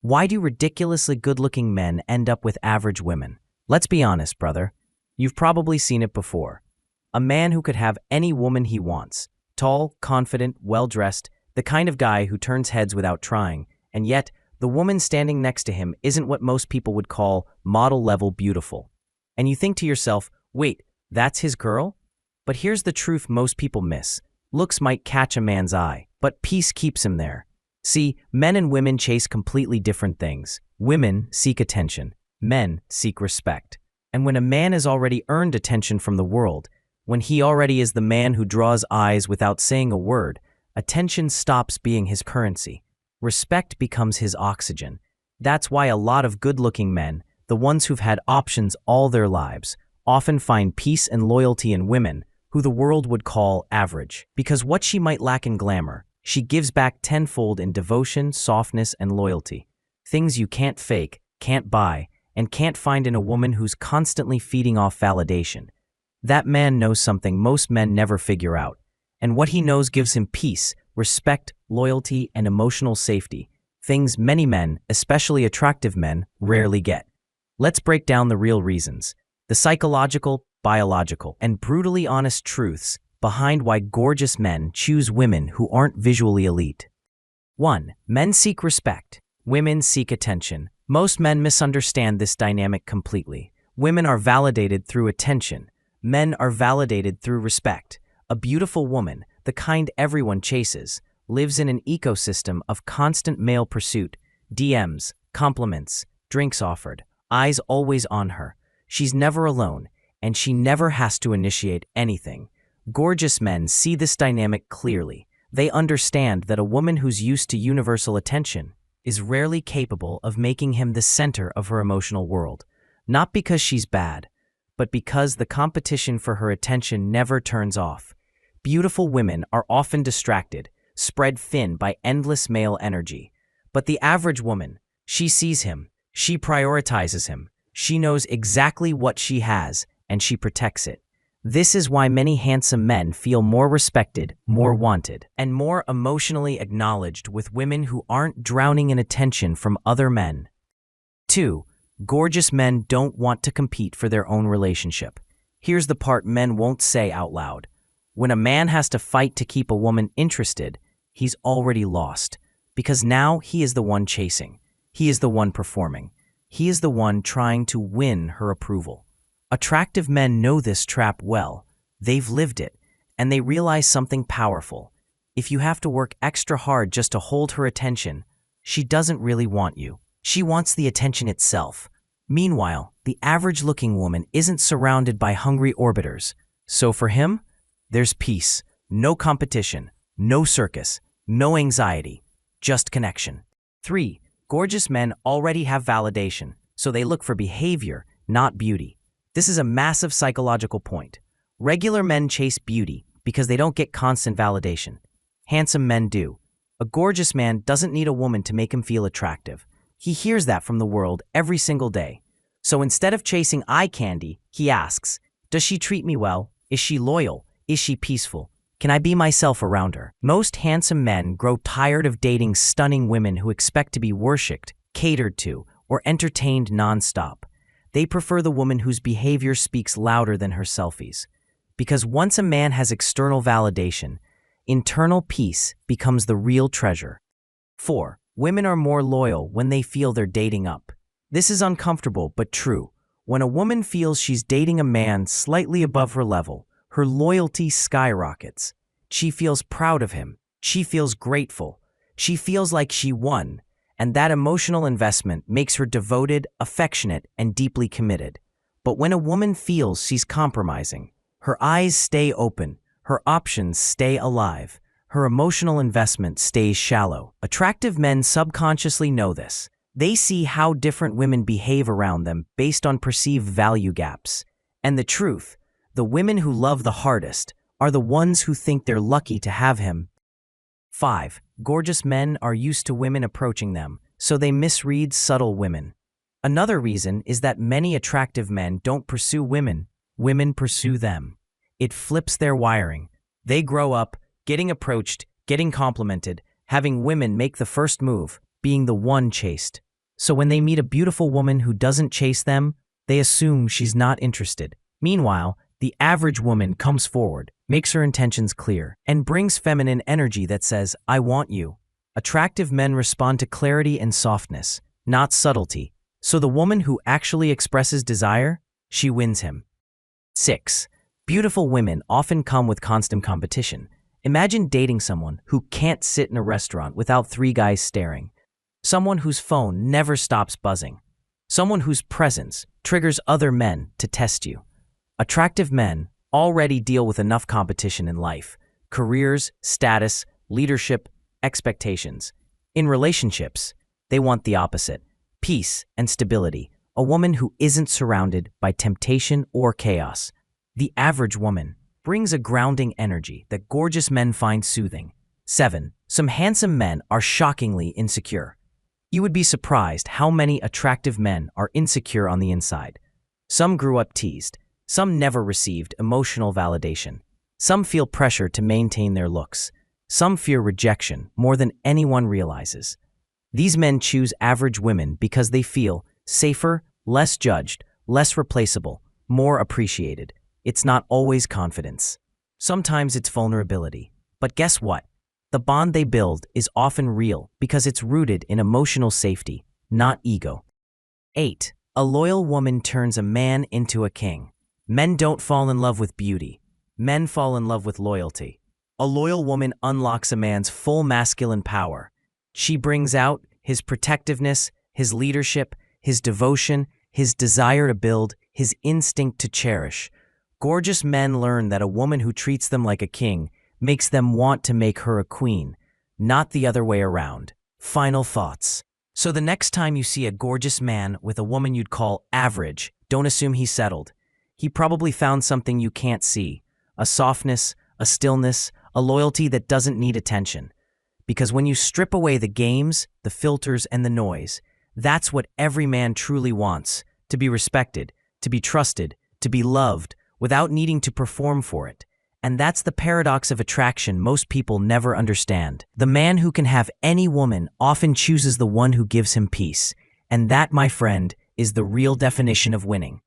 Why do ridiculously good-looking men end up with average women? Let's be honest, brother. You've probably seen it before. A man who could have any woman he wants. Tall, confident, well-dressed, the kind of guy who turns heads without trying, and yet the woman standing next to him isn't what most people would call model-level beautiful. And you think to yourself, wait, that's his girl? But here's the truth most people miss. Looks might catch a man's eye, but peace keeps him there. See, men and women chase completely different things. Women seek attention. Men seek respect. And when a man has already earned attention from the world, when he already is the man who draws eyes without saying a word, attention stops being his currency. Respect becomes his oxygen. That's why a lot of good-looking men, the ones who've had options all their lives, often find peace and loyalty in women who the world would call average. Because what she might lack in glamour, she gives back tenfold in devotion, softness, and loyalty. Things you can't fake, can't buy, and can't find in a woman who's constantly feeding off validation. That man knows something most men never figure out. And what he knows gives him peace, respect, loyalty, and emotional safety. Things many men, especially attractive men, rarely get. Let's break down the real reasons. The psychological, biological, and brutally honest truths behind why gorgeous men choose women who aren't visually elite. 1. Men seek respect. Women seek attention. Most men misunderstand this dynamic completely. Women are validated through attention. Men are validated through respect. A beautiful woman, the kind everyone chases, lives in an ecosystem of constant male pursuit, DMs, compliments, drinks offered, eyes always on her. She's never alone, and she never has to initiate anything. Gorgeous men see this dynamic clearly. They understand that a woman who's used to universal attention is rarely capable of making him the center of her emotional world. Not because she's bad, but because the competition for her attention never turns off. Beautiful women are often distracted, spread thin by endless male energy. But the average woman, she sees him, she prioritizes him, she knows exactly what she has, and she protects it. This is why many handsome men feel more respected, more wanted, and more emotionally acknowledged with women who aren't drowning in attention from other men. 2. Gorgeous men don't want to compete for their own relationship. Here's the part men won't say out loud. When a man has to fight to keep a woman interested, he's already lost. Because now he is the one chasing. He is the one performing. He is the one trying to win her approval. Attractive men know this trap well. They've lived it, and they realize something powerful. If you have to work extra hard just to hold her attention, she doesn't really want you. She wants the attention itself. Meanwhile, the average-looking woman isn't surrounded by hungry orbiters. So for him, there's peace, no competition, no circus, no anxiety, just connection. 3. Gorgeous men already have validation, so they look for behavior, not beauty. This is a massive psychological point. Regular men chase beauty because they don't get constant validation. Handsome men do. A gorgeous man doesn't need a woman to make him feel attractive. He hears that from the world every single day. So instead of chasing eye candy, he asks, does she treat me well? Is she loyal? Is she peaceful? Can I be myself around her? Most handsome men grow tired of dating stunning women who expect to be worshipped, catered to, or entertained nonstop. They prefer the woman whose behavior speaks louder than her selfies. Because once a man has external validation, internal peace becomes the real treasure. 4. Women are more loyal when they feel they're dating up. This is uncomfortable but true. When a woman feels she's dating a man slightly above her level, her loyalty skyrockets. She feels proud of him. She feels grateful. She feels like she won. And that emotional investment makes her devoted, affectionate, and deeply committed. But when a woman feels she's compromising, her eyes stay open, her options stay alive, her emotional investment stays shallow. Attractive men subconsciously know this. They see how different women behave around them based on perceived value gaps. And the truth, the women who love the hardest are the ones who think they're lucky to have him. 5. Gorgeous men are used to women approaching them, so they misread subtle women. Another reason is that many attractive men don't pursue women, women pursue them. It flips their wiring. They grow up getting approached, getting complimented, having women make the first move, being the one chased. So when they meet a beautiful woman who doesn't chase them, they assume she's not interested. Meanwhile, the average woman comes forward, makes her intentions clear, and brings feminine energy that says, "I want you." Attractive men respond to clarity and softness, not subtlety. So the woman who actually expresses desire, she wins him. 6. Beautiful women often come with constant competition. Imagine dating someone who can't sit in a restaurant without 3 guys staring. Someone whose phone never stops buzzing. Someone whose presence triggers other men to test you. Attractive men already deal with enough competition in life: careers, status, leadership, expectations. In relationships, they want the opposite: peace and stability, a woman who isn't surrounded by temptation or chaos. The average woman brings a grounding energy that gorgeous men find soothing. 7. Some handsome men are shockingly insecure. You would be surprised how many attractive men are insecure on the inside. Some grew up teased. Some never received emotional validation. Some feel pressure to maintain their looks. Some fear rejection more than anyone realizes. These men choose average women because they feel safer, less judged, less replaceable, more appreciated. It's not always confidence. Sometimes it's vulnerability. But guess what? The bond they build is often real because it's rooted in emotional safety, not ego. 8. A loyal woman turns a man into a king. Men don't fall in love with beauty. Men fall in love with loyalty. A loyal woman unlocks a man's full masculine power. She brings out his protectiveness, his leadership, his devotion, his desire to build, his instinct to cherish. Gorgeous men learn that a woman who treats them like a king makes them want to make her a queen, not the other way around. Final thoughts. So the next time you see a gorgeous man with a woman you'd call average, don't assume he's settled. He probably found something you can't see: a softness, a stillness, a loyalty that doesn't need attention. Because when you strip away the games, the filters, and the noise, that's what every man truly wants: to be respected, to be trusted, to be loved, without needing to perform for it. And that's the paradox of attraction most people never understand. The man who can have any woman often chooses the one who gives him peace. And that, my friend, is the real definition of winning.